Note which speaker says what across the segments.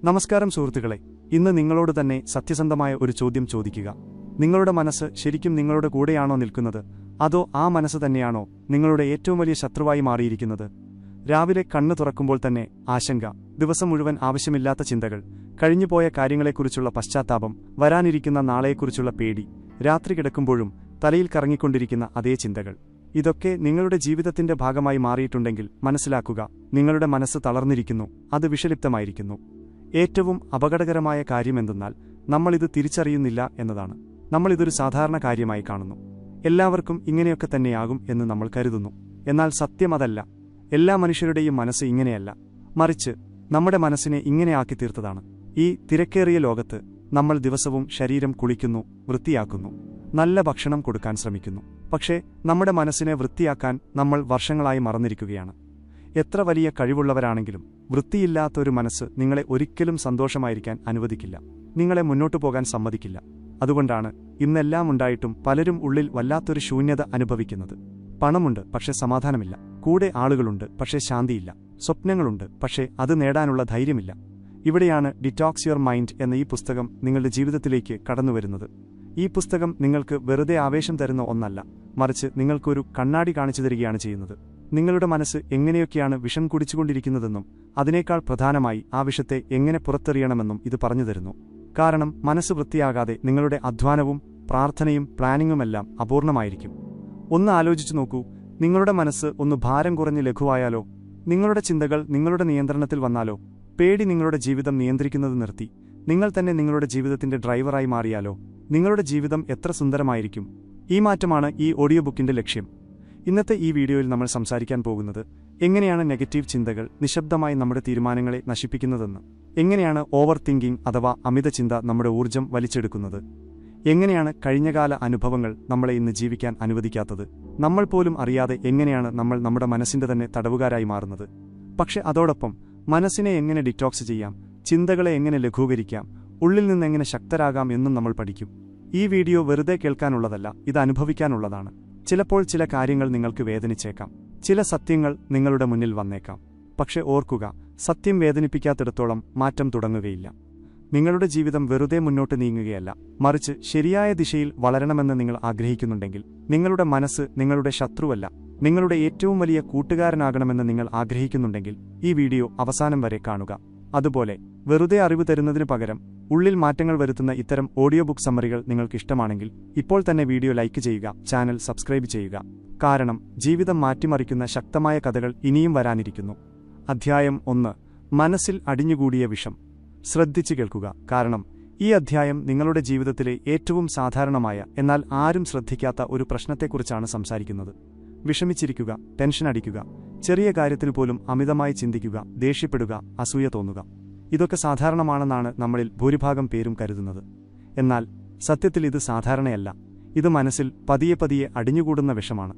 Speaker 1: നമസ്കാരം സുഹൃത്തുക്കളെ, ഇന്ന് നിങ്ങളോട് തന്നെ സത്യസന്ധമായ ഒരു ചോദ്യം ചോദിക്കുക. നിങ്ങളുടെ മനസ്സ് ശരിക്കും നിങ്ങളുടെ കൂടെയാണോ നിൽക്കുന്നത്, അതോ ആ മനസ്സ് തന്നെയാണോ നിങ്ങളുടെ ഏറ്റവും വലിയ ശത്രുവായി മാറിയിരിക്കുന്നത്? രാവിലെ കണ്ണു തുറക്കുമ്പോൾ തന്നെ ആശങ്ക, ദിവസം മുഴുവൻ ആവശ്യമില്ലാത്ത ചിന്തകൾ, കഴിഞ്ഞുപോയ കാര്യങ്ങളെക്കുറിച്ചുള്ള പശ്ചാത്താപം, വരാനിരിക്കുന്ന നാളെയെക്കുറിച്ചുള്ള പേടി, രാത്രി കിടക്കുമ്പോഴും തലയിൽ കറങ്ങിക്കൊണ്ടിരിക്കുന്ന അതേ ചിന്തകൾ. ഇതൊക്കെ നിങ്ങളുടെ ജീവിതത്തിന്റെ ഭാഗമായി മാറിയിട്ടുണ്ടെങ്കിൽ മനസ്സിലാക്കുക, നിങ്ങളുടെ മനസ്സ് തളർന്നിരിക്കുന്നു, അത് വിഷലിപ്തമായിരിക്കുന്നു. ഏറ്റവും അപകടകരമായ കാര്യമെന്തെന്നാൽ നമ്മളിത് തിരിച്ചറിയുന്നില്ല എന്നതാണ്. നമ്മളിതൊരു സാധാരണ കാര്യമായി കാണുന്നു. എല്ലാവർക്കും ഇങ്ങനെയൊക്കെ തന്നെയാകും എന്ന് നമ്മൾ കരുതുന്നു. എന്നാൽ സത്യം അതല്ല. എല്ലാ മനുഷ്യരുടെയും മനസ്സ് ഇങ്ങനെയല്ല, മറിച്ച് നമ്മുടെ മനസ്സിനെ ഇങ്ങനെ ആക്കി തീർത്തതാണ്. ഈ തിരക്കേറിയ ലോകത്ത് നമ്മൾ ദിവസവും ശരീരം കുളിക്കുന്നു, വൃത്തിയാക്കുന്നു, നല്ല ഭക്ഷണം കൊടുക്കാൻ ശ്രമിക്കുന്നു. പക്ഷേ നമ്മുടെ മനസ്സിനെ വൃത്തിയാക്കാൻ നമ്മൾ വർഷങ്ങളായി മറന്നിരിക്കുകയാണ്. എത്ര വലിയ കഴിവുള്ളവരാണെങ്കിലും വൃത്തിയില്ലാത്ത ഒരു മനസ്സ് നിങ്ങളെ ഒരിക്കലും സന്തോഷമായിരിക്കാൻ അനുവദിക്കില്ല, നിങ്ങളെ മുന്നോട്ടു പോകാൻ സമ്മതിക്കില്ല. അതുകൊണ്ടാണ് ഇന്നെല്ലാം ഉണ്ടായിട്ടും പലരും ഉള്ളിൽ വല്ലാത്തൊരു ശൂന്യത അനുഭവിക്കുന്നത്. പണമുണ്ട്, പക്ഷേ സമാധാനമില്ല. കൂടെ ആളുകളുണ്ട്, പക്ഷേ ശാന്തിയില്ല. സ്വപ്നങ്ങളുണ്ട്, പക്ഷേ അത് നേടാനുള്ള ധൈര്യമില്ല. ഇവിടെയാണ് ഡിറ്റോക്സ് യുവർ മൈൻഡ് എന്ന ഈ പുസ്തകം നിങ്ങളുടെ ജീവിതത്തിലേക്ക് കടന്നുവരുന്നത്. ഈ പുസ്തകം നിങ്ങൾക്ക് വെറുതെ ആവേശം തരുന്ന ഒന്നല്ല, മറിച്ച് നിങ്ങൾക്കൊരു കണ്ണാടി കാണിച്ചു തരികയാണ് ചെയ്യുന്നത്. നിങ്ങളുടെ മനസ്സ് എങ്ങനെയൊക്കെയാണ് വിഷം കുടിച്ചുകൊണ്ടിരിക്കുന്നതെന്നും അതിനേക്കാൾ പ്രധാനമായി ആ വിഷത്തെ എങ്ങനെ പുറത്തെറിയണമെന്നും ഇത് പറഞ്ഞു തരുന്നു. കാരണം മനസ്സ് വൃത്തിയാകാതെ നിങ്ങളുടെ അധ്വാനവും പ്രാർത്ഥനയും പ്ലാനിങ്ങുമെല്ലാം അപൂർണമായിരിക്കും. ഒന്ന് ആലോചിച്ചു നോക്കൂ, നിങ്ങളുടെ മനസ്സ് ഒന്ന് ഭാരം കുറഞ്ഞ് ലഘുവായാലോ? നിങ്ങളുടെ ചിന്തകൾ നിങ്ങളുടെ നിയന്ത്രണത്തിൽ വന്നാലോ? പേടി നിങ്ങളുടെ ജീവിതം നിയന്ത്രിക്കുന്നത് നിർത്തി നിങ്ങൾ തന്നെ നിങ്ങളുടെ ജീവിതത്തിന്റെ ഡ്രൈവറായി മാറിയാലോ? നിങ്ങളുടെ ജീവിതം എത്ര സുന്ദരമായിരിക്കും! ഈ മാറ്റമാണ് ഈ ഓഡിയോ ബുക്കിന്റെ ലക്ഷ്യം. ഇന്നത്തെ ഈ വീഡിയോയിൽ നമ്മൾ സംസാരിക്കാൻ പോകുന്നത് എങ്ങനെയാണ് നെഗറ്റീവ് ചിന്തകൾ നിശബ്ദമായി നമ്മുടെ തീരുമാനങ്ങളെ നശിപ്പിക്കുന്നതെന്ന്, എങ്ങനെയാണ് ഓവർ തിങ്കിംഗ് അഥവാ അമിത ചിന്ത നമ്മുടെ ഊർജ്ജം വലിച്ചെടുക്കുന്നത്, എങ്ങനെയാണ് കഴിഞ്ഞകാല അനുഭവങ്ങൾ നമ്മളെ ഇന്ന് ജീവിക്കാൻ അനുവദിക്കാത്തത്, നമ്മൾ പോലും അറിയാതെ എങ്ങനെയാണ് നമ്മൾ നമ്മുടെ മനസ്സിന്റെ തന്നെ തടവുകാരായി മാറുന്നത്. പക്ഷെ അതോടൊപ്പം മനസ്സിനെ എങ്ങനെ ഡിറ്റോക്സ് ചെയ്യാം, ചിന്തകളെ എങ്ങനെ ലഘൂകരിക്കാം, ഉള്ളിൽ നിന്നെങ്ങനെ ശക്തരാകാം എന്നും നമ്മൾ പഠിക്കും. ഈ വീഡിയോ വെറുതെ കേൾക്കാനുള്ളതല്ല, ഇത് അനുഭവിക്കാനുള്ളതാണ്. ചിലപ്പോൾ ചില കാര്യങ്ങൾ നിങ്ങൾക്ക് വേദനിച്ചേക്കാം, ചില സത്യങ്ങൾ നിങ്ങളുടെ മുന്നിൽ വന്നേക്കാം. പക്ഷെ ഓർക്കുക, സത്യം വേദനിപ്പിക്കാത്തിടത്തോളം മാറ്റം തുടങ്ങുകയില്ല. നിങ്ങളുടെ ജീവിതം വെറുതെ മുന്നോട്ട് നീങ്ങുകയല്ല, മറിച്ച് ശരിയായ ദിശയിൽ വളരണമെന്ന് നിങ്ങൾ ആഗ്രഹിക്കുന്നുണ്ടെങ്കിൽ നിങ്ങളുടെ മനസ്സ് നിങ്ങളുടെ ശത്രുവല്ല, നിങ്ങളുടെ ഏറ്റവും വലിയ കൂട്ടുകാരനാകണമെന്ന് നിങ്ങൾ ആഗ്രഹിക്കുന്നുണ്ടെങ്കിൽ ഈ വീഡിയോ അവസാനം വരെ കാണുക. അതുപോലെ വെറുതെ അറിവ് തരുന്നതിനു പകരം ഉള്ളിൽ മാറ്റങ്ങൾ വരുത്തുന്ന ഇത്തരം ഓഡിയോ ബുക്ക് സമ്മറികൾ നിങ്ങൾക്ക് ഇഷ്ടമാണെങ്കിൽ ഇപ്പോൾ തന്നെ വീഡിയോ ലൈക്ക് ചെയ്യുക, ചാനൽ സബ്സ്ക്രൈബ് ചെയ്യുക. കാരണം ജീവിതം മാറ്റിമറിക്കുന്ന ശക്തമായ കഥകൾ ഇനിയും വരാനിരിക്കുന്നു. അധ്യായം 1: മനസ്സിൽ അടിഞ്ഞുകൂടിയ വിഷം. ശ്രദ്ധിച്ചു കേൾക്കുക, കാരണം ഈ അധ്യായം നിങ്ങളുടെ ജീവിതത്തിലെ ഏറ്റവും സാധാരണമായ എന്നാൽ ആരും ശ്രദ്ധിക്കാത്ത ഒരു പ്രശ്നത്തെക്കുറിച്ചാണ് സംസാരിക്കുന്നത്. വിഷമിച്ചിരിക്കുക, ടെൻഷൻ അടിക്കുക, ചെറിയ കാര്യത്തിൽ പോലും അമിതമായി ചിന്തിക്കുക, ദേഷ്യപ്പെടുക, അസൂയ തോന്നുക. ഇതൊക്കെ സാധാരണമാണെന്നാണ് നമ്മളിൽ ഭൂരിഭാഗം പേരും കരുതുന്നത്. എന്നാൽ സത്യത്തിൽ ഇത് സാധാരണയല്ല. ഇത് മനസ്സിൽ പതിയെ പതിയെ അടിഞ്ഞുകൂടുന്ന വിഷമാണ്.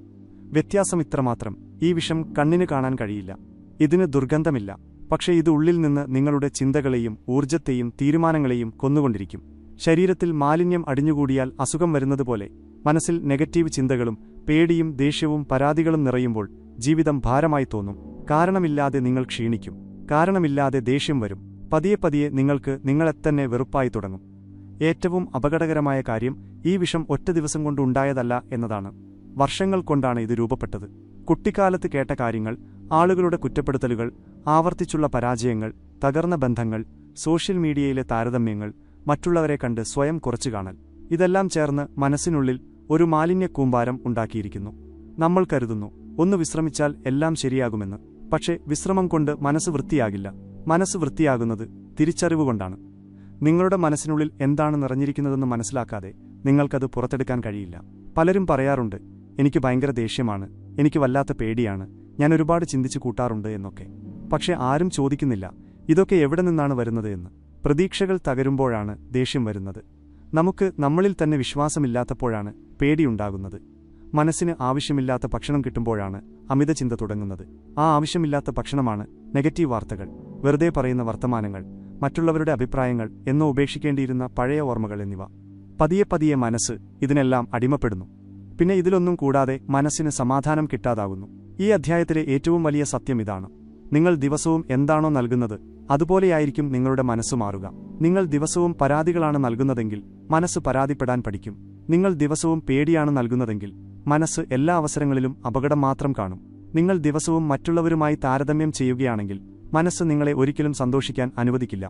Speaker 1: വ്യത്യാസം ഇത്രമാത്രം: ഈ വിഷം കണ്ണിന് കാണാൻ കഴിയില്ല, ഇതിന് ദുർഗന്ധമില്ല. പക്ഷേ ഇത് ഉള്ളിൽ നിന്ന് നിങ്ങളുടെ ചിന്തകളെയും ഊർജ്ജത്തെയും തീരുമാനങ്ങളെയും കൊന്നുകൊണ്ടിരിക്കും. ശരീരത്തിൽ മാലിന്യം അടിഞ്ഞുകൂടിയാൽ അസുഖം വരുന്നതുപോലെ മനസ്സിൽ നെഗറ്റീവ് ചിന്തകളും പേടിയും ദേഷ്യവും പരാതികളും നിറയുമ്പോൾ ജീവിതം ഭാരമായി തോന്നും. കാരണമില്ലാതെ നിങ്ങൾ ക്ഷീണിക്കും, കാരണമില്ലാതെ ദേഷ്യം വരും. പതിയെ പതിയെ നിങ്ങൾക്ക് നിങ്ങളെത്തന്നെ വെറുപ്പായി തുടങ്ങും. ഏറ്റവും അപകടകരമായ കാര്യം, ഈ വിഷം ഒറ്റ ദിവസം കൊണ്ട് ഉണ്ടായതല്ല എന്നതാണ്. വർഷങ്ങൾ കൊണ്ടാണ് ഇത് രൂപപ്പെട്ടത്. കുട്ടിക്കാലത്ത് കേട്ട കാര്യങ്ങൾ, ആളുകളുടെ കുറ്റപ്പെടുത്തലുകൾ, ആവർത്തിച്ചുള്ള പരാജയങ്ങൾ, തകർന്ന ബന്ധങ്ങൾ, സോഷ്യൽ മീഡിയയിലെ താരതമ്യങ്ങൾ, മറ്റുള്ളവരെ കണ്ട് സ്വയം കുറച്ചു കാണൽ, ഇതെല്ലാം ചേർന്ന് മനസ്സിനുള്ളിൽ ഒരു മാലിന്യ കൂമ്പാരം ഉണ്ടാക്കിയിരിക്കുന്നു. നമ്മൾ കരുതുന്നു ഒന്ന് വിശ്രമിച്ചാൽ എല്ലാം ശരിയാകുമെന്ന്. പക്ഷേ വിശ്രമം കൊണ്ട് മനസ്സ് വൃത്തിയാകില്ല. മനസ്സ് വൃത്തിയാകുന്നത് തിരിച്ചറിവുകൊണ്ടാണ്. നിങ്ങളുടെ മനസ്സിനുള്ളിൽ എന്താണ് നിറഞ്ഞിരിക്കുന്നതെന്ന് മനസ്സിലാക്കാതെ നിങ്ങൾക്കത് പുറത്തെടുക്കാൻ കഴിയില്ല. പലരും പറയാറുണ്ട്, എനിക്ക് ഭയങ്കര ദേഷ്യമാണ്, എനിക്ക് വല്ലാത്ത പേടിയാണ്, ഞാൻ ഒരുപാട് ചിന്തിച്ചു കൂട്ടാറുണ്ട് എന്നൊക്കെ. പക്ഷെ ആരും ചോദിക്കുന്നില്ല, ഇതൊക്കെ എവിടെ നിന്നാണ് വരുന്നത് എന്ന്. പ്രതീക്ഷകൾ തകരുമ്പോഴാണ് ദേഷ്യം വരുന്നത്. നമുക്ക് നമ്മളിൽ തന്നെ വിശ്വാസമില്ലാത്തപ്പോഴാണ് പേടിയുണ്ടാകുന്നത്. മനസ്സിന് ആവശ്യമില്ലാത്ത ഭക്ഷണം കിട്ടുമ്പോഴാണ് അമിത ചിന്ത തുടങ്ങുന്നത്. ആ ആവശ്യമില്ലാത്ത ഭക്ഷണമാണ് നെഗറ്റീവ് വാർത്തകൾ, വെറുതെ പറയുന്ന വർത്തമാനങ്ങൾ, മറ്റുള്ളവരുടെ അഭിപ്രായങ്ങൾ എന്നോ ഉപേക്ഷിക്കേണ്ടിയിരുന്ന പഴയ ഓർമ്മകൾ എന്നിവ. പതിയെ പതിയെ മനസ്സ് ഇതിനെല്ലാം അടിമപ്പെടുന്നു. പിന്നെ ഇതിലൊന്നും കൂടാതെ മനസ്സിന് സമാധാനം കിട്ടാതാകുന്നു. ഈ അധ്യായത്തിലെ ഏറ്റവും വലിയ സത്യം ഇതാണ്: നിങ്ങൾ ദിവസവും എന്താണോ നൽകുന്നത് അതുപോലെയായിരിക്കും നിങ്ങളുടെ മനസ്സ് മാറുക. നിങ്ങൾ ദിവസവും പരാതികളാണ് നൽകുന്നതെങ്കിൽ മനസ്സ് പരാതിപ്പെടാൻ പഠിക്കും. നിങ്ങൾ ദിവസവും പേടിയാണ് നൽകുന്നതെങ്കിൽ മനസ്സ് എല്ലാ അവസരങ്ങളിലും അപകടം മാത്രം കാണും. നിങ്ങൾ ദിവസവും മറ്റുള്ളവരുമായി താരതമ്യം ചെയ്യുകയാണെങ്കിൽ മനസ്സ് നിങ്ങളെ ഒരിക്കലും സന്തോഷിക്കാൻ അനുവദിക്കില്ല.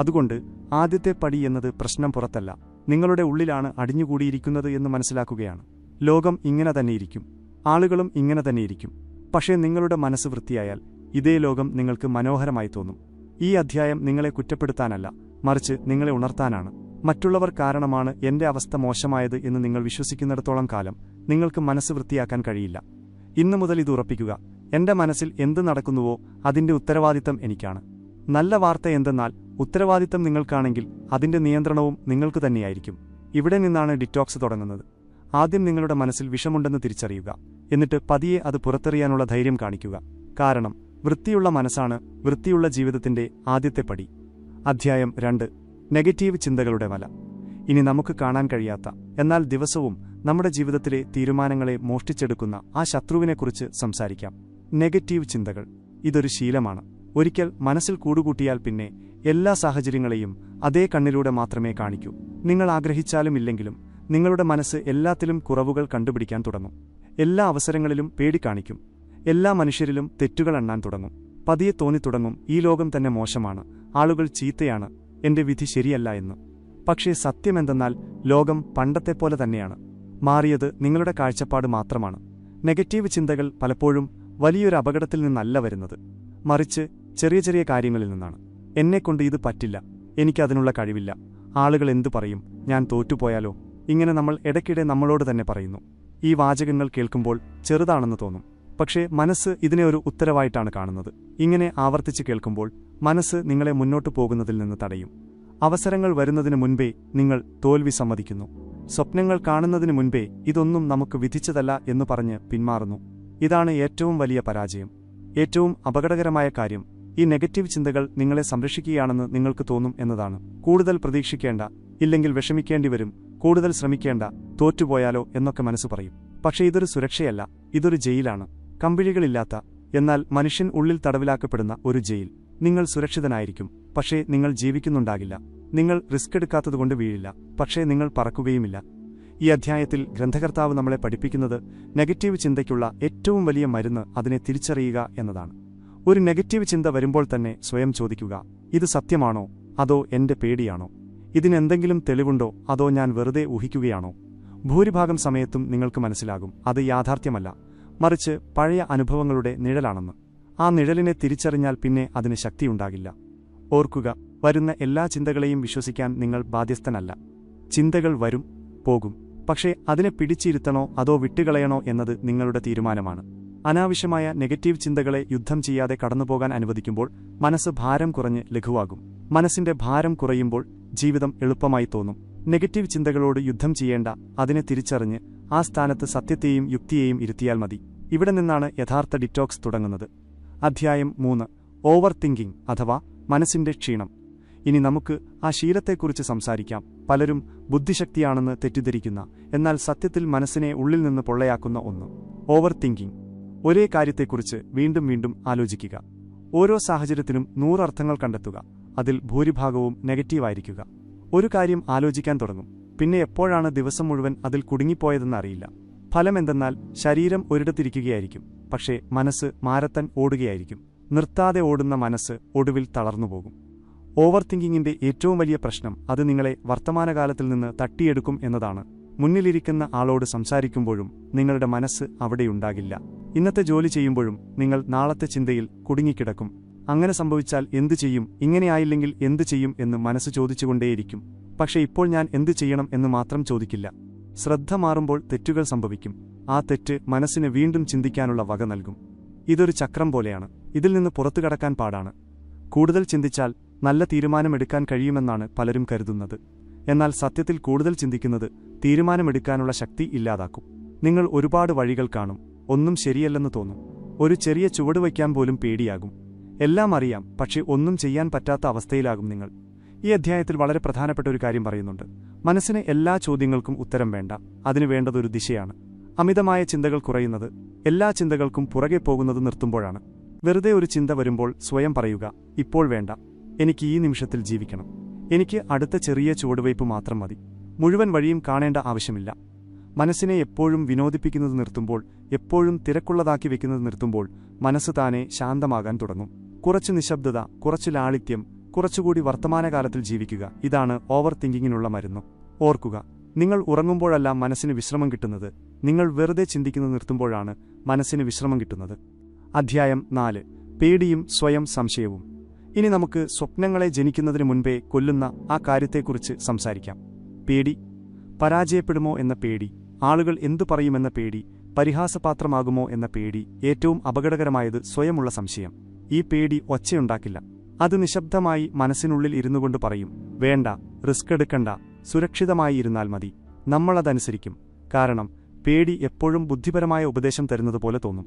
Speaker 1: അതുകൊണ്ട് ആദ്യത്തെ പടി എന്നത് പ്രശ്നം പുറത്തല്ല, നിങ്ങളുടെ ഉള്ളിലാണ് അടിഞ്ഞുകൂടിയിരിക്കുന്നത് എന്ന് മനസ്സിലാക്കുകയാണ്. ലോകം ഇങ്ങനെ തന്നെയിരിക്കും, ആളുകളും ഇങ്ങനെ തന്നെയിരിക്കും. പക്ഷേ നിങ്ങളുടെ മനസ്സ് വൃത്തിയായാൽ ഇതേ ലോകം നിങ്ങൾക്ക് മനോഹരമായി തോന്നും. ഈ അധ്യായം നിങ്ങളെ കുറ്റപ്പെടുത്താനല്ല, മറിച്ച് നിങ്ങളെ ഉണർത്താനാണ്. മറ്റുള്ളവർ കാരണമാണ് എന്റെ അവസ്ഥ മോശമായത് എന്ന് നിങ്ങൾ വിശ്വസിക്കുന്നിടത്തോളം കാലം നിങ്ങൾക്ക് മനസ്സ് വൃത്തിയാക്കാൻ കഴിയില്ല. ഇന്നു മുതൽ ഇത് ഉറപ്പിക്കുക: എന്റെ മനസ്സിൽ എന്ത് നടക്കുന്നുവോ അതിന്റെ ഉത്തരവാദിത്തം എനിക്കാണ്. നല്ല വാർത്ത എന്തെന്നാൽ ഉത്തരവാദിത്തം നിങ്ങൾക്കാണെങ്കിൽ അതിന്റെ നിയന്ത്രണവും നിങ്ങൾക്ക് തന്നെയായിരിക്കും. ഇവിടെ നിന്നാണ് ഡിറ്റോക്സ് തുടങ്ങുന്നത്. ആദ്യം നിങ്ങളുടെ മനസ്സിൽ വിഷമുണ്ടെന്ന് തിരിച്ചറിയുക, എന്നിട്ട് പതിയെ അത് പുറത്തെറിയാനുള്ള ധൈര്യം കാണിക്കുക. കാരണം വൃത്തിയുള്ള മനസ്സാണ് വൃത്തിയുള്ള ജീവിതത്തിന്റെ ആദ്യത്തെ പടി. അധ്യായം 2: നെഗറ്റീവ് ചിന്തകളുടെ വല. ഇനി നമുക്ക് കാണാൻ കഴിയാത്ത, എന്നാൽ ദിവസവും നമ്മുടെ ജീവിതത്തിലെ തീരുമാനങ്ങളെ മോഷ്ടിച്ചെടുക്കുന്ന ആ ശത്രുവിനെക്കുറിച്ച് സംസാരിക്കാം. നെഗറ്റീവ് ചിന്തകൾ ഇതൊരു ശീലമാണ്. ഒരിക്കൽ മനസ്സിൽ കൂടുകൂട്ടിയാൽ പിന്നെ എല്ലാ സാഹചര്യങ്ങളെയും അതേ കണ്ണിലൂടെ മാത്രമേ കാണിക്കൂ. നിങ്ങൾ ആഗ്രഹിച്ചാലും ഇല്ലെങ്കിലും നിങ്ങളുടെ മനസ്സ് എല്ലാത്തിലും കുറവുകൾ കണ്ടുപിടിക്കാൻ തുടങ്ങും. എല്ലാ അവസരങ്ങളിലും പേടി കാണിക്കും. എല്ലാ മനുഷ്യരിലും തെറ്റുകൾ എണ്ണാൻ തുടങ്ങും. പതിയെ തോന്നിത്തുടങ്ങും, ഈ ലോകം തന്നെ മോശമാണ്, ആളുകൾ ചീത്തയാണ്, എന്റെ വിധി ശരിയല്ല എന്ന്. പക്ഷേ സത്യമെന്തെന്നാൽ ലോകം പണ്ടത്തെപ്പോലെ തന്നെയാണ്. മാറിയത് നിങ്ങളുടെ കാഴ്ചപ്പാട് മാത്രമാണ്. നെഗറ്റീവ് ചിന്തകൾ പലപ്പോഴും വലിയൊരു അപകടത്തിൽ നിന്നല്ല വരുന്നത്, മറിച്ച് ചെറിയ ചെറിയ കാര്യങ്ങളിൽ നിന്നാണ്. എന്നെക്കൊണ്ട് ഇത് പറ്റില്ല, എനിക്കതിനുള്ള കഴിവില്ല, ആളുകൾ എന്തു പറയും, ഞാൻ തോറ്റുപോയാലോ, ഇങ്ങനെ നമ്മൾ ഇടയ്ക്കിടെ നമ്മളോട് തന്നെ പറയുന്നു. ഈ വാചകങ്ങൾ കേൾക്കുമ്പോൾ ചെറുതാണെന്ന് തോന്നും, പക്ഷേ മനസ്സ് ഇതിനെ ഒരു ഉത്തരവായിട്ടാണ് കാണുന്നത്. ഇങ്ങനെ ആവർത്തിച്ച് കേൾക്കുമ്പോൾ മനസ്സ് നിങ്ങളെ മുന്നോട്ടു പോകുന്നതിൽ നിന്ന് തടയും. അവസരങ്ങൾ വരുന്നതിനു മുൻപേ നിങ്ങൾ തോൽവി സമ്മതിക്കുന്നു. സ്വപ്നങ്ങൾ കാണുന്നതിനു മുൻപേ ഇതൊന്നും നമുക്ക് വിധിച്ചതല്ല എന്ന് പറഞ്ഞ് പിന്മാറുന്നു. ഇതാണ് ഏറ്റവും വലിയ പരാജയം. ഏറ്റവും അപകടകരമായ കാര്യം ഈ നെഗറ്റീവ് ചിന്തകൾ നിങ്ങളെ സംരക്ഷിക്കുകയാണെന്ന് നിങ്ങൾക്ക് തോന്നും എന്നതാണ്. കൂടുതൽ പ്രതീക്ഷിക്കേണ്ട, ഇല്ലെങ്കിൽ വിഷമിക്കേണ്ടി വരും, കൂടുതൽ ശ്രമിക്കേണ്ട, തോറ്റുപോയാലോ എന്നൊക്കെ മനസ്സ് പറയും. പക്ഷേ ഇതൊരു സുരക്ഷയല്ല, ഇതൊരു ജയിലാണ്. കമ്പിഴികളില്ലാത്ത, എന്നാൽ മനുഷ്യൻ ഉള്ളിൽ തടവിലാക്കപ്പെടുന്ന ഒരു ജയിൽ. നിങ്ങൾ സുരക്ഷിതനായിരിക്കും, പക്ഷേ നിങ്ങൾ ജീവിക്കുന്നുണ്ടാകില്ല. നിങ്ങൾ റിസ്ക് എടുക്കാത്തതുകൊണ്ട് വീഴില്ല, പക്ഷേ നിങ്ങൾ പറക്കുകയുമില്ല. ഈ അധ്യായത്തിൽ ഗ്രന്ഥകർത്താവ് നമ്മളെ പഠിപ്പിക്കുന്നത് നെഗറ്റീവ് ചിന്തയ്ക്കുള്ള ഏറ്റവും വലിയ മരുന്ന് അതിനെ തിരിച്ചറിയുക എന്നതാണ്. ഒരു നെഗറ്റീവ് ചിന്ത വരുമ്പോൾ തന്നെ സ്വയം ചോദിക്കുക: ഇത് സത്യമാണോ, അതോ എന്റെ പേടിയാണോ? ഇതിനെന്തെങ്കിലും തെളിവുണ്ടോ, അതോ ഞാൻ വെറുതെ ഊഹിക്കുകയാണോ? ഭൂരിഭാഗം സമയത്തും നിങ്ങൾക്ക് മനസ്സിലാകും അത് യാഥാർത്ഥ്യമല്ല, മറിച്ച് പഴയ അനുഭവങ്ങളുടെ നിഴലാണെന്ന്. ആ നിഴലിനെ തിരിച്ചറിഞ്ഞാൽ പിന്നെ അതിന് ശക്തിയുണ്ടാകില്ല. ഓർക്കുക, വരുന്ന എല്ലാ ചിന്തകളെയും വിശ്വസിക്കാൻ നിങ്ങൾ ബാധ്യസ്ഥനല്ല. ചിന്തകൾ വരും, പോകും, പക്ഷേ അതിനെ പിടിച്ചിരുത്തണോ അതോ വിട്ടുകളയണോ എന്നത് നിങ്ങളുടെ തീരുമാനമാണ്. അനാവശ്യമായ നെഗറ്റീവ് ചിന്തകളെ യുദ്ധം ചെയ്യാതെ കടന്നുപോകാൻ അനുവദിക്കുമ്പോൾ മനസ്സ് ഭാരം കുറഞ്ഞ് ലഘുവാകും. മനസ്സിന്റെ ഭാരം കുറയുമ്പോൾ ജീവിതം എളുപ്പമായി തോന്നും. നെഗറ്റീവ് ചിന്തകളോട് യുദ്ധം ചെയ്യേണ്ട, അതിനെ തിരിച്ചറിഞ്ഞ് ആ സ്ഥാനത്ത് സത്യത്തെയും യുക്തിയെയും ഇരുത്തിയാൽ മതി. ഇവിടെ നിന്നാണ് യഥാർത്ഥ ഡിറ്റോക്സ് തുടങ്ങുന്നത്. അധ്യായം 3: ഓവർ തിങ്കിംഗ് അഥവാ മനസ്സിന്റെ ക്ഷീണം. ഇനി നമുക്ക് ആ ശീലത്തെക്കുറിച്ച് സംസാരിക്കാം. പലരും ബുദ്ധിശക്തിയാണെന്ന് തെറ്റിദ്ധരിക്കുന്ന, എന്നാൽ സത്യത്തിൽ മനസ്സിനെ ഉള്ളിൽ നിന്ന് പൊള്ളയാക്കുന്ന ഒന്ന്: ഓവർ തിങ്കിംഗ്. ഒരേ കാര്യത്തെക്കുറിച്ച് വീണ്ടും വീണ്ടും ആലോചിക്കുക. ഓരോ സാഹചര്യത്തിനും 100 അർത്ഥങ്ങൾ കണ്ടെത്തുക, അതിൽ ഭൂരിഭാഗവും നെഗറ്റീവായിരിക്കുക. ഒരു കാര്യം ആലോചിക്കാൻ തുടങ്ങും, പിന്നെ എപ്പോഴാണ് ദിവസം മുഴുവൻ അതിൽ കുടുങ്ങിപ്പോയതെന്ന് അറിയില്ല. ഫലമെന്തെന്നാൽ ശരീരം ഒരിടത്തിരിക്കുകയായിരിക്കും, പക്ഷേ മനസ്സ് മാരത്തൺ ഓടുകയായിരിക്കും. നിർത്താതെ ഓടുന്ന മനസ്സ് ഒടുവിൽ തളർന്നുപോകും. ഓവർ തിങ്കിങ്ങിന്റെ ഏറ്റവും വലിയ പ്രശ്നം അത് നിങ്ങളെ വർത്തമാനകാലത്തിൽ നിന്ന് തട്ടിയെടുക്കും എന്നതാണ്. മുന്നിലിരിക്കുന്ന ആളോട് സംസാരിക്കുമ്പോഴും നിങ്ങളുടെ മനസ്സ് അവിടെയുണ്ടാകില്ല. ഇന്നത്തെ ജോലി ചെയ്യുമ്പോഴും നിങ്ങൾ നാളത്തെ ചിന്തയിൽ കുടുങ്ങിക്കിടക്കും. അങ്ങനെ സംഭവിച്ചാൽ എന്തു ചെയ്യും, ഇങ്ങനെയായില്ലെങ്കിൽ എന്തു ചെയ്യും എന്ന് മനസ്സ് ചോദിച്ചുകൊണ്ടേയിരിക്കും. പക്ഷേ ഇപ്പോൾ ഞാൻ എന്തു ചെയ്യണം എന്ന് മാത്രം ചോദിക്കില്ല. ശ്രദ്ധ മാറുമ്പോൾ തെറ്റുകൾ സംഭവിക്കും. ആ തെറ്റ് മനസ്സിന് വീണ്ടും ചിന്തിക്കാനുള്ള വക നൽകും. ഇതൊരു ചക്രം പോലെയാണ്. ഇതിൽ നിന്ന് പുറത്തുകടക്കാൻ പാടാണ്. കൂടുതൽ ചിന്തിച്ചാൽ നല്ല തീരുമാനമെടുക്കാൻ കഴിയുമെന്നാണ് പലരും കരുതുന്നത്. എന്നാൽ സത്യത്തിൽ കൂടുതൽ ചിന്തിക്കുന്നത് തീരുമാനമെടുക്കാനുള്ള ശക്തി ഇല്ലാതാക്കും. നിങ്ങൾ ഒരുപാട് വഴികൾ കാണും, ഒന്നും ശരിയല്ലെന്ന് തോന്നും. ഒരു ചെറിയ ചുവടുവയ്ക്കാൻ പോലും പേടിയാകും. എല്ലാം അറിയാം, പക്ഷേ ഒന്നും ചെയ്യാൻ പറ്റാത്ത അവസ്ഥയിലാകും നിങ്ങൾ. ഈ അധ്യായത്തിൽ വളരെ പ്രധാനപ്പെട്ട ഒരു കാര്യം പറയുന്നുണ്ട്. മനസ്സിന് എല്ലാ ചോദ്യങ്ങൾക്കും ഉത്തരം വേണ്ട, അതിനു വേണ്ടതൊരു ദിശയാണ്. അമിതമായ ചിന്തകൾ കുറയുന്നത് എല്ലാ ചിന്തകൾക്കും പുറകെ പോകുന്നത് നിർത്തുമ്പോഴാണ്. വെറുതെ ഒരു ചിന്ത വരുമ്പോൾ സ്വയം പറയുക: ഇപ്പോൾ വേണ്ട, എനിക്ക് ഈ നിമിഷത്തിൽ ജീവിക്കണം. എനിക്ക് അടുത്ത ചെറിയ ചുവടുവയ്പ് മാത്രം മതി. മുഴുവൻ വഴിയും കാണേണ്ട ആവശ്യമില്ല. മനസ്സിനെ എപ്പോഴും വിനോദിപ്പിക്കുന്നത് നിർത്തുമ്പോൾ, എപ്പോഴും തിരക്കുള്ളതാക്കി വെക്കുന്നത് നിർത്തുമ്പോൾ മനസ്സ് താനെ ശാന്തമാകാൻ തുടങ്ങും. കുറച്ച് നിശബ്ദത, കുറച്ച് ലാളിത്യം, കുറച്ചുകൂടി വർത്തമാനകാലത്തിൽ ജീവിക്കുക. ഇതാണ് ഓവർ തിങ്കിങ്ങിനുള്ള മരുന്ന്. ഓർക്കുക, നിങ്ങൾ ഉറങ്ങുമ്പോഴല്ല മനസ്സിന് വിശ്രമം കിട്ടുന്നത്. നിങ്ങൾ വെറുതെ ചിന്തിക്കുന്നത് നിർത്തുമ്പോഴാണ് മനസ്സിന് വിശ്രമം കിട്ടുന്നത്. അധ്യായം 4. പേടിയും സ്വയം സംശയവും. ഇനി നമുക്ക് സ്വപ്നങ്ങളെ ജനിക്കുന്നതിന് മുൻപേ കൊല്ലുന്ന ആ കാര്യത്തെക്കുറിച്ച് സംസാരിക്കാം. പേടി. പരാജയപ്പെടുമോ എന്ന പേടി, ആളുകൾ എന്തു പറയുമെന്ന പേടി, പരിഹാസപാത്രമാകുമോ എന്ന പേടി. ഏറ്റവും അപകടകരമായത് സ്വയമുള്ള സംശയം. ഈ പേടി ഒച്ചയുണ്ടാക്കില്ല. അത് നിശബ്ദമായി മനസ്സിനുള്ളിൽ ഇരുന്നുകൊണ്ട് പറയും, വേണ്ട, റിസ്ക് എടുക്കണ്ട, സുരക്ഷിതമായി ഇരുന്നാൽ മതി. നമ്മളതനുസരിക്കും. കാരണം പേടി എപ്പോഴും ബുദ്ധിപരമായ ഉപദേശം തരുന്നതുപോലെ തോന്നും.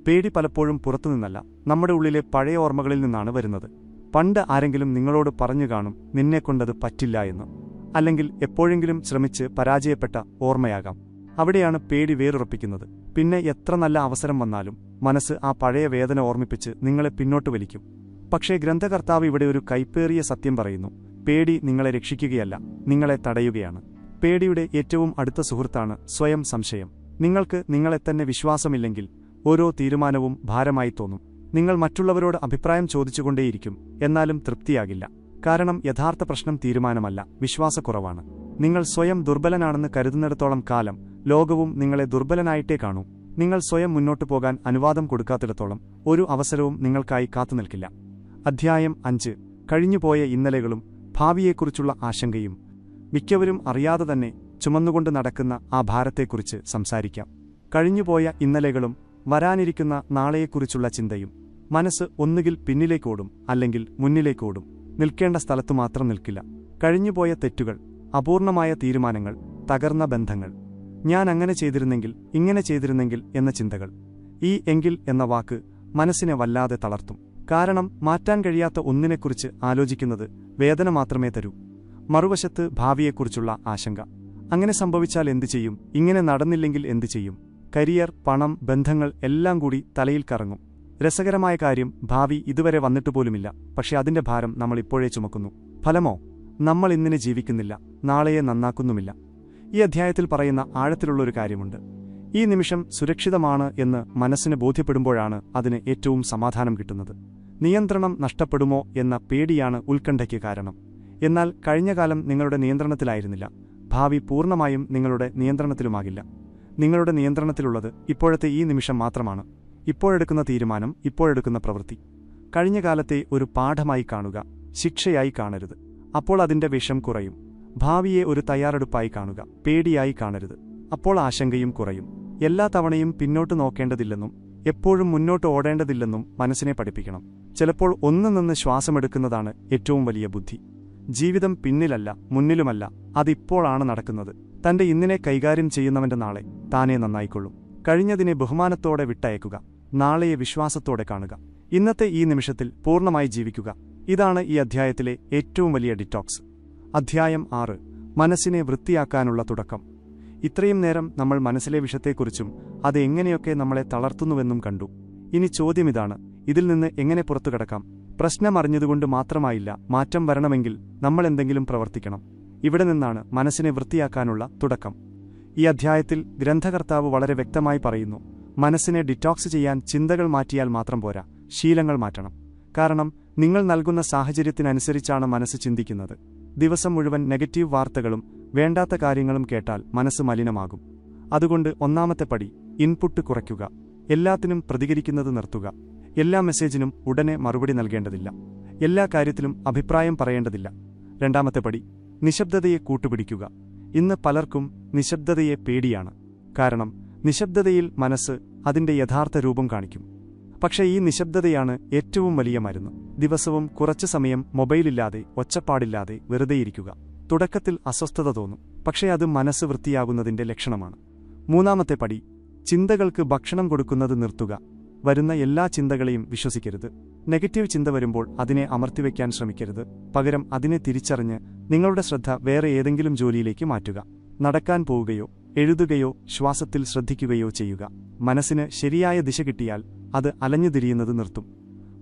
Speaker 1: പേടി പലപ്പോഴും പുറത്തുനിന്നല്ല, നമ്മുടെ ഉള്ളിലെ പഴയ ഓർമ്മകളിൽ നിന്നാണ് വരുന്നത്. പണ്ട് ആരെങ്കിലും നിങ്ങളോട് പറഞ്ഞു കാണും, നിന്നെക്കൊണ്ടത് പറ്റില്ല എന്ന്. അല്ലെങ്കിൽ എപ്പോഴെങ്കിലും ശ്രമിച്ച് പരാജയപ്പെട്ട ഓർമ്മയാകാം. അവിടെയാണ് പേടി വേരുറപ്പിക്കുന്നത്. പിന്നെ എത്ര നല്ല അവസരം വന്നാലും മനസ്സ് ആ പഴയ വേദന ഓർമ്മിപ്പിച്ച് നിങ്ങളെ പിന്നോട്ട് വലിക്കും. പക്ഷേ ഗ്രന്ഥകർത്താവ് ഇവിടെ ഒരു കൈപ്പേറിയ സത്യം പറയുന്നു. പേടി നിങ്ങളെ രക്ഷിക്കുകയല്ല, നിങ്ങളെ തടയുകയാണ്. പേടിയുടെ ഏറ്റവും അടുത്ത സുഹൃത്താണ് സ്വയം സംശയം. നിങ്ങൾക്ക് നിങ്ങളെത്തന്നെ വിശ്വാസമില്ലെങ്കിൽ ഓരോ തീരുമാനവും ഭാരമായി തോന്നും. നിങ്ങൾ മറ്റുള്ളവരോട് അഭിപ്രായം ചോദിച്ചുകൊണ്ടേയിരിക്കും, എന്നാലും തൃപ്തിയാകില്ല. കാരണം യഥാർത്ഥ പ്രശ്നം തീരുമാനമല്ല, വിശ്വാസക്കുറവാണ്. നിങ്ങൾ സ്വയം ദുർബലനാണെന്ന് കരുതുന്നിടത്തോളം കാലം ലോകവും നിങ്ങളെ ദുർബലനായിട്ടേ കാണൂ. നിങ്ങൾ സ്വയം മുന്നോട്ടു പോകാൻ അനുവാദം കൊടുക്കാത്തിടത്തോളം ഒരു അവസരവും നിങ്ങൾക്കായി കാത്തുനിൽക്കില്ല. അധ്യായം 5. കഴിഞ്ഞുപോയ ഇന്നലെകളും ഭാവിയെക്കുറിച്ചുള്ള ആശങ്കയും. മിക്കവരും അറിയാതെ തന്നെ ചുമന്നുകൊണ്ട് നടക്കുന്ന ആ ഭാരത്തെക്കുറിച്ച് സംസാരിക്കാം. കഴിഞ്ഞുപോയ ഇന്നലെകളും വരാനിരിക്കുന്ന നാളെയെക്കുറിച്ചുള്ള ചിന്തയും. മനസ്സ് ഒന്നുകിൽ പിന്നിലേക്കോടും അല്ലെങ്കിൽ മുന്നിലേക്കോടും. നിൽക്കേണ്ട സ്ഥലത്തു മാത്രം നിൽക്കില്ല. കഴിഞ്ഞുപോയ തെറ്റുകൾ, അപൂർണമായ തീരുമാനങ്ങൾ, തകർന്ന ബന്ധങ്ങൾ. ഞാൻ അങ്ങനെ ചെയ്തിരുന്നെങ്കിൽ, ഇങ്ങനെ ചെയ്തിരുന്നെങ്കിൽ എന്ന ചിന്തകൾ. ഈ എങ്കിൽ എന്ന വാക്ക് മനസ്സിനെ വല്ലാതെ തളർത്തും. കാരണം മാറ്റാൻ കഴിയാത്ത ഒന്നിനെക്കുറിച്ച് ആലോചിക്കുന്നത് വേദന മാത്രമേ തരൂ. മറുവശത്ത് ഭാവിയെക്കുറിച്ചുള്ള ആശങ്ക. അങ്ങനെ സംഭവിച്ചാൽ എന്തു ചെയ്യും? ഇങ്ങനെ നടന്നില്ലെങ്കിൽ എന്തു ചെയ്യും? കരിയർ, പണം, ബന്ധങ്ങൾ എല്ലാം കൂടി തലയിൽ കറങ്ങും. രസകരമായ കാര്യം, ഭാവി ഇതുവരെ വന്നിട്ടുപോലുമില്ല. പക്ഷെ അതിന്റെ ഭാരം നമ്മൾ ഇപ്പോഴേ ചുമക്കുന്നു. ഫലമോ? നമ്മൾ ഇന്നിനെ ജീവിക്കുന്നില്ല, നാളെയെ നന്നാക്കുന്നുമില്ല. ഈ അധ്യായത്തിൽ പറയുന്ന ആഴത്തിലുള്ളൊരു കാര്യമുണ്ട്. ഈ നിമിഷം സുരക്ഷിതമാണ് എന്ന് മനസ്സിന് ബോധ്യപ്പെടുമ്പോഴാണ് അതിന് ഏറ്റവും സമാധാനം കിട്ടുന്നത്. നിയന്ത്രണം നഷ്ടപ്പെടുമോ എന്ന പേടിയാണ് ഉത്കണ്ഠയ്ക്ക് കാരണം. എന്നാൽ കഴിഞ്ഞകാലം നിങ്ങളുടെ നിയന്ത്രണത്തിലായിരുന്നില്ല. ഭാവി പൂർണ്ണമായും നിങ്ങളുടെ നിയന്ത്രണത്തിലുമാകില്ല. നിങ്ങളുടെ നിയന്ത്രണത്തിലുള്ളത് ഇപ്പോഴത്തെ ഈ നിമിഷം മാത്രമാണ്. ഇപ്പോഴെടുക്കുന്ന തീരുമാനം, ഇപ്പോഴെടുക്കുന്ന പ്രവൃത്തി. കഴിഞ്ഞ കാലത്തെ ഒരു പാഠമായി കാണുക, ശിക്ഷയായി കാണരുത്. അപ്പോൾ അതിന്റെ വിഷം കുറയും. ഭാവിയെ ഒരു തയ്യാറെടുപ്പായി കാണുക, പേടിയായി കാണരുത്. അപ്പോൾ ആശങ്കയും കുറയും. എല്ലാ തവണയും പിന്നോട്ട് നോക്കേണ്ടതില്ലെന്നും എപ്പോഴും മുന്നോട്ട് ഓടേണ്ടതില്ലെന്നും മനസ്സിനെ പഠിപ്പിക്കണം. ചിലപ്പോൾ നിന്ന് ശ്വാസമെടുക്കുന്നതാണ് ഏറ്റവും വലിയ ബുദ്ധി. ജീവിതം പിന്നിലല്ല, മുന്നിലുമല്ല, അതിപ്പോഴാണ് നടക്കുന്നത്. തന്റെ ഇന്നിനെ കൈകാര്യം ചെയ്യുന്നവന്റെ നാളെ താനേ നന്നായിക്കൊള്ളും. കഴിഞ്ഞതിനെ ബഹുമാനത്തോടെ വിട്ടയക്കുക, നാളെയെ വിശ്വാസത്തോടെ കാണുക. ഇന്നത്തെ ഈ നിമിഷത്തിൽ പൂർണ്ണമായി ജീവിക്കുക. ഇതാണ് ഈ അധ്യായത്തിലെ ഏറ്റവും വലിയ ഡിറ്റോക്സ്. അധ്യായം 6. മനസ്സിനെ വൃത്തിയാക്കാനുള്ള തുടക്കം. ഇത്രയും നേരം നമ്മൾ മനസ്സിലെ വിഷത്തെക്കുറിച്ചും അത് എങ്ങനെയൊക്കെ നമ്മളെ തളർത്തുന്നുവെന്നും കണ്ടു. ഇനി ചോദ്യമിതാണ്, ഇതിൽ നിന്ന് എങ്ങനെ പുറത്തുകടക്കാം? പ്രശ്നം അറിഞ്ഞതുകൊണ്ട് മാത്രമായില്ല, മാറ്റം വരണമെങ്കിൽ നമ്മൾ എന്തെങ്കിലും പ്രവർത്തിക്കണം. ഇവിടെ നിന്നാണ് മനസ്സിനെ വൃത്തിയാക്കാനുള്ള തുടക്കം. ഈ അധ്യായത്തിൽ ഗ്രന്ഥകർത്താവ് വളരെ വ്യക്തമായി പറയുന്നു, മനസ്സിനെ ഡിറ്റോക്സ് ചെയ്യാൻ ചിന്തകൾ മാറ്റിയാൽ മാത്രം പോരാ, ശീലങ്ങൾ മാറ്റണം. കാരണം നിങ്ങൾ നൽകുന്ന സാഹചര്യത്തിനനുസരിച്ചാണ് മനസ്സ് ചിന്തിക്കുന്നത്. ദിവസം മുഴുവൻ നെഗറ്റീവ് വാർത്തകളും വേണ്ടാത്ത കാര്യങ്ങളും കേട്ടാൽ മനസ്സ് മലിനമാകും. അതുകൊണ്ട് ഒന്നാമത്തെ പടി, ഇൻപുട്ട് കുറയ്ക്കുക. എല്ലാത്തിനും പ്രതികരിക്കുന്നത് നിർത്തുക. എല്ലാ മെസ്സേജിനും ഉടനെ മറുപടി നൽകേണ്ടതില്ല. എല്ലാ കാര്യത്തിലും അഭിപ്രായം പറയേണ്ടതില്ല. രണ്ടാമത്തെ പടി, നിശബ്ദതയെ കൂട്ടുപിടിക്കുക. ഇന്ന് പലർക്കും നിശബ്ദതയെ പേടിയാണ്. കാരണം നിശബ്ദതയിൽ മനസ്സ് അതിന്റെ യഥാർത്ഥ രൂപം കാണിക്കും. പക്ഷേ ഈ നിശബ്ദതയാണ് ഏറ്റവും വലിയ മരുന്ന്. ദിവസവും കുറച്ചു സമയം മൊബൈലില്ലാതെ, ഒച്ചപ്പാടില്ലാതെ വെറുതെയിരിക്കുക. തുടക്കത്തിൽ അസ്വസ്ഥത തോന്നും, പക്ഷേ അത് മനസ്സ് വൃത്തിയാകുന്നതിന്റെ ലക്ഷണമാണ്. മൂന്നാമത്തെ പടി, ചിന്തകൾക്ക് ഭക്ഷണം കൊടുക്കുന്നത് നിർത്തുക. വരുന്ന എല്ലാ ചിന്തകളെയും വിശ്വസിക്കരുത്. നെഗറ്റീവ് ചിന്ത വരുമ്പോൾ അതിനെ അമർത്തിവെക്കാൻ ശ്രമിക്കരുത്. പകരം അതിനെ തിരിച്ചറിഞ്ഞ് നിങ്ങളുടെ ശ്രദ്ധ വേറെ ഏതെങ്കിലും ജോലിയിലേക്ക് മാറ്റുക. നടക്കാൻ പോവുകയോ എഴുതുകയോ ശ്വാസത്തിൽ ശ്രദ്ധിക്കുകയോ ചെയ്യുക. മനസ്സിന് ശരിയായ ദിശ കിട്ടിയാൽ അത് അലഞ്ഞുതിരിയുന്നത് നിർത്തും.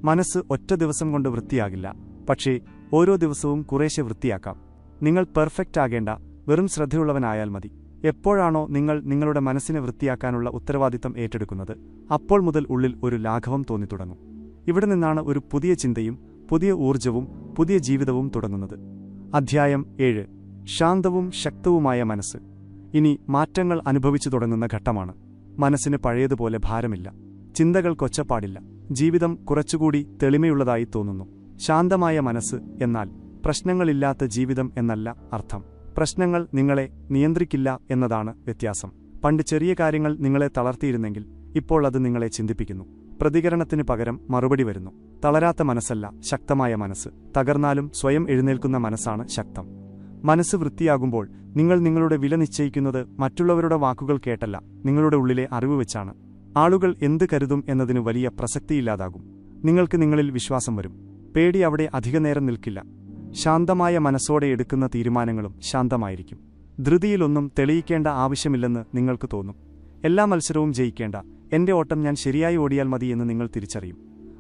Speaker 1: മനസ്സ് ഒറ്റ ദിവസം കൊണ്ട് വൃത്തിയാകില്ല, പക്ഷേ ഓരോ ദിവസവും കുറേശ്ശെ വൃത്തിയാക്കാം. നിങ്ങൾ പെർഫെക്റ്റ് ആകേണ്ട, വെറും ശ്രദ്ധയുള്ളവനായാൽ മതി. എപ്പോഴാണോ നിങ്ങൾ നിങ്ങളുടെ മനസ്സിനെ വൃത്തിയാക്കാനുള്ള ഉത്തരവാദിത്തം ഏറ്റെടുക്കുന്നത്, അപ്പോൾ മുതൽ ഉള്ളിൽ ഒരു ലാഘവം തോന്നിത്തുടങ്ങും. ഇവിടെ നിന്നാണ് ഒരു പുതിയ ചിന്തയും പുതിയ ഊർജ്ജവും പുതിയ ജീവിതവും തുടങ്ങുന്നത്. അധ്യായം 7. ശാന്തവും ശക്തവുമായ മനസ്സ്. ഇനി മാറ്റങ്ങൾ അനുഭവിച്ചു തുടങ്ങുന്ന ഘട്ടമാണ്. മനസ്സിന് പഴയതുപോലെ ഭാരമില്ല, ചിന്തകൾക്കൊച്ചപ്പാടില്ല, ജീവിതം കുറച്ചുകൂടി തെളിമയുള്ളതായി തോന്നുന്നു. ശാന്തമായ മനസ്സ് എന്നാൽ പ്രശ്നങ്ങളില്ലാത്ത ജീവിതം എന്നല്ല അർത്ഥം. പ്രശ്നങ്ങൾ നിങ്ങളെ നിയന്ത്രിക്കില്ല എന്നതാണ് വ്യത്യാസം. പണ്ട് ചെറിയ കാര്യങ്ങൾ നിങ്ങളെ തളർത്തിയിരുന്നെങ്കിൽ ഇപ്പോൾ അത് നിങ്ങളെ ചിന്തിപ്പിക്കുന്നു. പ്രതികരണത്തിന് പകരം മറുപടി വരുന്നു. തളരാത്ത മനസ്സല്ല ശക്തമായ മനസ്സ്. തകർന്നാലും സ്വയം എഴുന്നേൽക്കുന്ന മനസ്സാണ് ശക്തം. മനസ്സ് വൃത്തിയാകുമ്പോൾ നിങ്ങൾ നിങ്ങളുടെ വില നിശ്ചയിക്കുന്നത് മറ്റുള്ളവരുടെ വാക്കുകൾ കേട്ടല്ല, നിങ്ങളുടെ ഉള്ളിലെ അറിവ് വെച്ചാണ്. ആളുകൾ എന്ത് കരുതും എന്നതിന് വലിയ പ്രസക്തിയില്ലാതാകും. നിങ്ങൾക്ക് നിങ്ങളിൽ വിശ്വാസം വരും. പേടി അവിടെ അധികനേരം നിൽക്കില്ല. ശാന്തമായ മനസ്സോടെ എടുക്കുന്ന തീരുമാനങ്ങളും ശാന്തമായിരിക്കും. ധൃതിയിലൊന്നും തെളിയിക്കേണ്ട ആവശ്യമില്ലെന്ന് നിങ്ങൾക്ക് തോന്നും. എല്ലാ മത്സരവും ജയിക്കേണ്ട, എന്റെ ഓട്ടം ഞാൻ ശരിയായി ഓടിയാൽ മതി എന്ന് നിങ്ങൾ തിരിച്ചറിയും.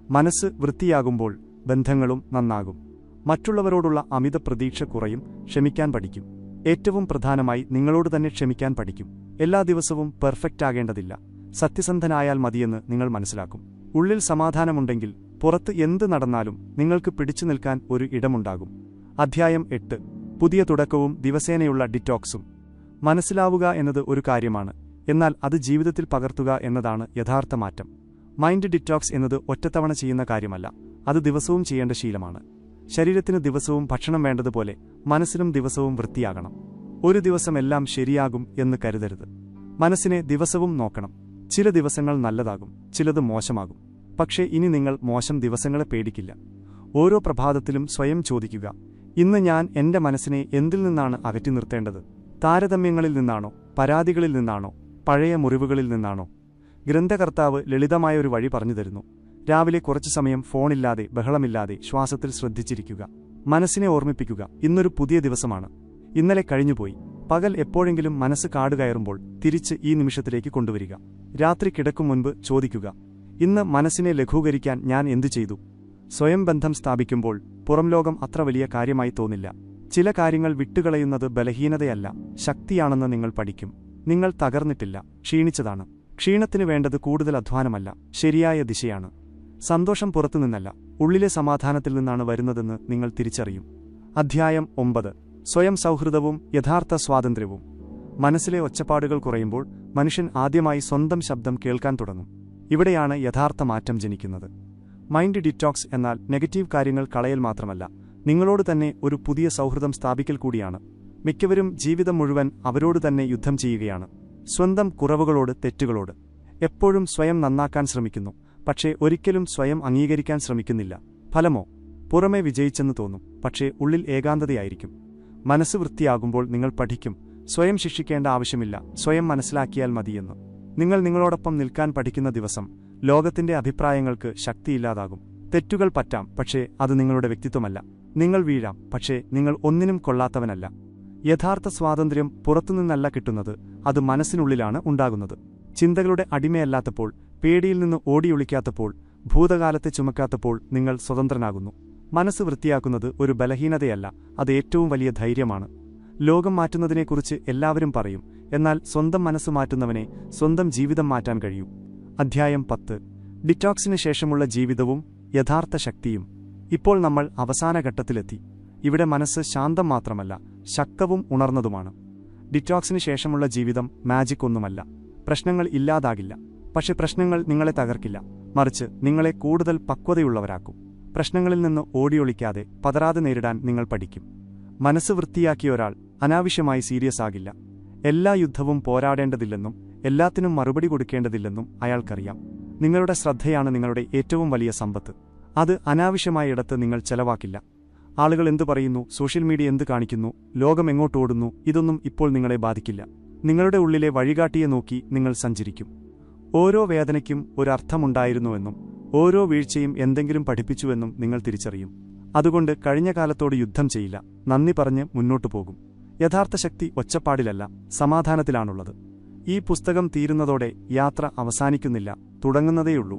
Speaker 1: മനസ്സ് വൃത്തിയാകുമ്പോൾ ബന്ധങ്ങളും നന്നാകും. മറ്റുള്ളവരോടുള്ള അമിത പ്രതീക്ഷ കുറയും. ക്ഷമിക്കാൻ പഠിക്കും. ഏറ്റവും പ്രധാനമായി നിങ്ങളോട് തന്നെ ക്ഷമിക്കാൻ പഠിക്കും. എല്ലാ ദിവസവും പെർഫെക്റ്റ് ആകേണ്ടതില്ല, സത്യസന്ധനായാൽ മതിയെന്ന് നിങ്ങൾ മനസ്സിലാക്കും. ഉള്ളിൽ സമാധാനമുണ്ടെങ്കിൽ പുറത്ത് എന്ത് നടന്നാലും നിങ്ങൾക്ക് പിടിച്ചു നിൽക്കാൻ ഒരു ഇടമുണ്ടാകും. അധ്യായം 8. പുതിയ തുടക്കവും ദിവസേനയുള്ള ഡിറ്റോക്സും. മനസ്സിലാവുക എന്നത് ഒരു കാര്യമാണ്, എന്നാൽ അത് ജീവിതത്തിൽ പകർത്തുക എന്നതാണ് യഥാർത്ഥ മാറ്റം. മൈൻഡ് ഡിറ്റോക്സ് എന്നത് ഒറ്റത്തവണ ചെയ്യുന്ന കാര്യമല്ല, അത് ദിവസവും ചെയ്യേണ്ട ശീലമാണ്. ശരീരത്തിന് ദിവസവും ഭക്ഷണം വേണ്ടതുപോലെ മനസ്സിനും ദിവസവും വൃത്തിയാകണം. ഒരു ദിവസം എല്ലാം ശരിയാകും എന്ന് കരുതരുത്. മനസ്സിനെ ദിവസവും നോക്കണം. ചില ദിവസങ്ങൾ നല്ലതാകും, ചിലത് മോശമാകും. പക്ഷേ ഇനി നിങ്ങൾ മോശം ദിവസങ്ങളെ പേടിക്കില്ല. ഓരോ പ്രഭാതത്തിലും സ്വയം ചോദിക്കുക, ഇന്ന് ഞാൻ എന്റെ മനസ്സിനെ എന്തിൽ നിന്നാണ് അകറ്റി നിർത്തേണ്ടത്? താരതമ്യങ്ങളിൽ നിന്നാണോ, പരാതികളിൽ നിന്നാണോ, പഴയ മുറിവുകളിൽ നിന്നാണോ? ഗ്രന്ഥകർത്താവ് ലളിതമായ ഒരു വഴി പറഞ്ഞു തരുന്നു. രാവിലെ കുറച്ചു സമയം ഫോണില്ലാതെ, ബഹളമില്ലാതെ ശ്വാസത്തിൽ ശ്രദ്ധിച്ചിരിക്കുക. മനസ്സിനെ ഓർമ്മിപ്പിക്കുക, ഇന്നൊരു പുതിയ ദിവസമാണ്, ഇന്നലെ കഴിഞ്ഞുപോയി. പകൽ എപ്പോഴെങ്കിലും മനസ്സ് കാടുകയറുമ്പോൾ തിരിച്ച് ഈ നിമിഷത്തിലേക്ക് കൊണ്ടുവരിക. രാത്രി കിടക്കും മുൻപ് ചോദിക്കുക, ഇന്ന് മനസ്സിനെ ലഘൂകരിക്കാൻ ഞാൻ എന്തു ചെയ്തു? സ്വയം ബന്ധം സ്ഥാപിക്കുമ്പോൾ പുറംലോകം അത്ര വലിയ കാര്യമായി തോന്നില്ല. ചില കാര്യങ്ങൾ വിട്ടുകളയുന്നത് ബലഹീനതയല്ല, ശക്തിയാണെന്ന് നിങ്ങൾ പഠിക്കും. നിങ്ങൾ തകർന്നിട്ടില്ല, ക്ഷീണിച്ചതാണ്. ക്ഷീണത്തിന് വേണ്ടത് കൂടുതൽ അധ്വാനമല്ല, ശരിയായ ദിശയാണ്. സന്തോഷം പുറത്തുനിന്നല്ല, ഉള്ളിലെ സമാധാനത്തിൽ നിന്നാണ് വരുന്നതെന്ന് നിങ്ങൾ തിരിച്ചറിയും. അധ്യായം 9. സ്വയം സൗഹൃദവും യഥാർത്ഥ സ്വാതന്ത്ര്യവും. മനസ്സിലെ ഒച്ചപ്പാടുകൾ കുറയുമ്പോൾ മനുഷ്യൻ ആദ്യമായി സ്വന്തം ശബ്ദം കേൾക്കാൻ തുടങ്ങും. ഇവിടെയാണ് യഥാർത്ഥ മാറ്റം ജനിക്കുന്നത്. മൈൻഡ് ഡിറ്റോക്സ് എന്നാൽ നെഗറ്റീവ് കാര്യങ്ങൾ കളയൽ മാത്രമല്ല, നിങ്ങളോട് തന്നെ ഒരു പുതിയ സൗഹൃദം സ്ഥാപിക്കൽ കൂടിയാണ്. മിക്കവരും ജീവിതം മുഴുവൻ അവരോട് തന്നെ യുദ്ധം ചെയ്യുകയാണ്. സ്വന്തം കുറവുകളോട്, തെറ്റുകളോട്. എപ്പോഴും സ്വയം നന്നാക്കാൻ ശ്രമിക്കുന്നു, പക്ഷേ ഒരിക്കലും സ്വയം അംഗീകരിക്കാൻ ശ്രമിക്കുന്നില്ല. ഫലമോ പുറമേ വിജയിച്ചെന്ന് തോന്നും, പക്ഷേ ഉള്ളിൽ ഏകാന്തതയായിരിക്കും. മനസ്സ് വൃത്തിയാകുമ്പോൾ നിങ്ങൾ പഠിക്കും, സ്വയം ശിക്ഷിക്കേണ്ട ആവശ്യമില്ല, സ്വയം മനസ്സിലാക്കിയാൽ മതിയെന്ന്. നിങ്ങൾ നിങ്ങളോടൊപ്പം നിൽക്കാൻ പഠിക്കുന്ന ദിവസം ലോകത്തിന്റെ അഭിപ്രായങ്ങൾക്ക് ശക്തിയില്ലാതാകും. തെറ്റുകൾ പറ്റാം, പക്ഷേ അത് നിങ്ങളുടെ വ്യക്തിത്വമല്ല. നിങ്ങൾ വീഴാം, പക്ഷേ നിങ്ങൾ ഒന്നിനും കൊള്ളാത്തവനല്ല. യഥാർത്ഥ സ്വാതന്ത്ര്യം പുറത്തുനിന്നല്ല കിട്ടുന്നത്, അത് മനസ്സിനുള്ളിലാണ് ഉണ്ടാകുന്നത്. ചിന്തകളുടെ അടിമയല്ലാത്തപ്പോൾ, പേടിയിൽ നിന്ന് ഓടിയൊളിക്കാത്തപ്പോൾ, ഭൂതകാലത്തെ ചുമക്കാത്തപ്പോൾ നിങ്ങൾ സ്വതന്ത്രനാകുന്നു. മനസ്സ് വൃത്തിയാക്കുന്നത് ഒരു ബലഹീനതയല്ല, അത് ഏറ്റവും വലിയ ധൈര്യമാണ്. ലോകം മാറ്റുന്നതിനെക്കുറിച്ച് എല്ലാവരും പറയും, എന്നാൽ സ്വന്തം മനസ്സ് മാറ്റുന്നവനെ സ്വന്തം ജീവിതം മാറ്റാൻ കഴിയൂ. അധ്യായം 10. ഡിറ്റോക്സിന് ശേഷമുള്ള ജീവിതവും യഥാർത്ഥ ശക്തിയും. ഇപ്പോൾ നമ്മൾ അവസാന ഘട്ടത്തിലെത്തി. ഇവിടെ മനസ്സ് ശാന്തം മാത്രമല്ല, ശക്തവും ഉണർന്നതുമാണ്. ഡിറ്റോക്സിന് ശേഷമുള്ള ജീവിതം മാജിക് ഒന്നുമല്ല. പ്രശ്നങ്ങൾ ഇല്ലാതാകില്ല, പക്ഷെ പ്രശ്നങ്ങൾ നിങ്ങളെ തകർക്കില്ല, മറിച്ച് നിങ്ങളെ കൂടുതൽ പക്വതയുള്ളവരാക്കും. പ്രശ്നങ്ങളിൽ നിന്ന് ഓടിയൊളിക്കാതെ, പതറാതെ നേരിടാൻ നിങ്ങൾ പഠിക്കും. മനസ്സ് വൃത്തിയാക്കിയ ഒരാൾ അനാവശ്യമായി സീരിയസ് ആകില്ല. എല്ലാ യുദ്ധവും പോരാടേണ്ടതില്ലെന്നും എല്ലാത്തിനും മറുപടി കൊടുക്കേണ്ടതില്ലെന്നും അയാൾക്കറിയാം. നിങ്ങളുടെ ശ്രദ്ധയാണ് നിങ്ങളുടെ ഏറ്റവും വലിയ സമ്പത്ത്. അത് അനാവശ്യമായ ഇടത്ത് നിങ്ങൾ ചെലവാക്കില്ല. ആളുകൾ എന്തു പറയുന്നു, സോഷ്യൽ മീഡിയ എന്ത് കാണിക്കുന്നു, ലോകം എങ്ങോട്ടോടുന്നു, ഇതൊന്നും ഇപ്പോൾ നിങ്ങളെ ബാധിക്കില്ല. നിങ്ങളുടെ ഉള്ളിലെ വഴികാട്ടിയെ നോക്കി നിങ്ങൾ സഞ്ചരിക്കും. ഓരോ വേദനയ്ക്കും ഒരർത്ഥമുണ്ടായിരുന്നുവെന്നും ഓരോ വീഴ്ചയും എന്തെങ്കിലും പഠിപ്പിച്ചുവെന്നും നിങ്ങൾ തിരിച്ചറിയും. അതുകൊണ്ട് കഴിഞ്ഞ കാലത്തോട് യുദ്ധം ചെയ്യില്ല, നന്ദി പറഞ്ഞ് മുന്നോട്ടു പോകും. യഥാർത്ഥ ശക്തി ഒച്ചപ്പാടിലല്ല, സമാധാനത്തിലാണുള്ളത്. ഈ പുസ്തകം തീരുന്നതോടെ യാത്ര അവസാനിക്കുന്നില്ല, തുടങ്ങുന്നതേയുള്ളൂ.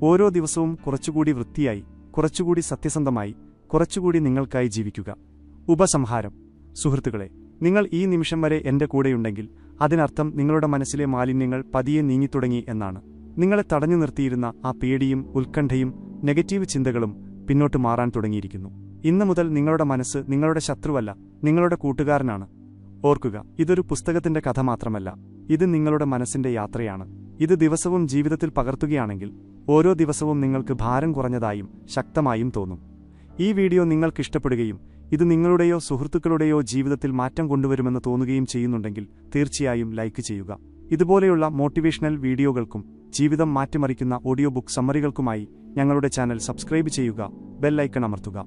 Speaker 1: ഓരോ ദിവസവും കുറച്ചുകൂടി വൃത്തിയായി, കുറച്ചുകൂടി സത്യസന്ധമായി, കുറച്ചുകൂടി നിങ്ങൾക്കായി ജീവിക്കുക. ഉപസംഹാരം. സുഹൃത്തുക്കളെ, നിങ്ങൾ ഈ നിമിഷം വരെ എന്റെ കൂടെയുണ്ടെങ്കിൽ അതിനർത്ഥം നിങ്ങളുടെ മനസ്സിലെ മാലിന്യങ്ങൾ പതിയെ നീങ്ങിത്തുടങ്ങി എന്നാണ്. നിങ്ങളെ തടഞ്ഞു നിർത്തിയിരുന്ന ആ പേടിയും ഉത്കണ്ഠയും നെഗറ്റീവ് ചിന്തകളും പിന്നോട്ട് മാറാൻ തുടങ്ങിയിരിക്കുന്നു. ഇന്നു മുതൽ നിങ്ങളുടെ മനസ്സ് നിങ്ങളുടെ ശത്രുവല്ല, നിങ്ങളുടെ കൂട്ടുകാരനാണ്. ഓർക്കുക, ഇതൊരു പുസ്തകത്തിന്റെ കഥ മാത്രമല്ല, ഇത് നിങ്ങളുടെ മനസ്സിന്റെ യാത്രയാണ്. ഇത് ദിവസവും ജീവിതത്തിൽ പകർത്തുകയാണെങ്കിൽ ഓരോ ദിവസവും നിങ്ങൾക്ക് ഭാരം കുറഞ്ഞതായും ശക്തമായും തോന്നും. ഈ വീഡിയോ നിങ്ങൾക്കിഷ്ടപ്പെടുകയും ഇത് നിങ്ങളുടെയോ സുഹൃത്തുക്കളുടെയോ ജീവിതത്തിൽ മാറ്റം കൊണ്ടുവരുമെന്ന് തോന്നുകയും ചെയ്യുന്നുണ്ടെങ്കിൽ തീർച്ചയായും ലൈക്ക് ചെയ്യുക. ഇതുപോലെയുള്ള മോട്ടിവേഷണൽ വീഡിയോകൾക്കും ജീവിതം മാറ്റിമറിക്കുന്ന ഓഡിയോ ബുക്ക് സമ്മറികൾക്കുമായി ഞങ്ങളുടെ ചാനൽ സബ്സ്ക്രൈബ് ചെയ്യുക, ബെൽ ഐക്കൺ അമർത്തുക.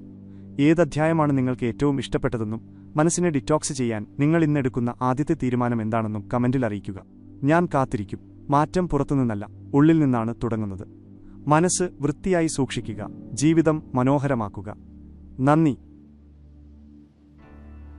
Speaker 1: ഏതധ്യായമാണ് നിങ്ങൾക്ക് ഏറ്റവും ഇഷ്ടപ്പെട്ടതെന്നും മനസ്സിനെ ഡിറ്റോക്സ് ചെയ്യാൻ നിങ്ങൾ ഇന്നെടുക്കുന്ന ആദ്യത്തെ തീരുമാനം എന്താണെന്നും കമന്റിൽ അറിയിക്കുക. ഞാൻ കാത്തിരിക്കും. മാറ്റം പുറത്തുനിന്നല്ല, ഉള്ളിൽ നിന്നാണ് തുടങ്ങുന്നത്. മനസ്സ് വൃത്തിയായി സൂക്ഷിക്കുക, ജീവിതം മനോഹരമാക്കുക. നന്ദി.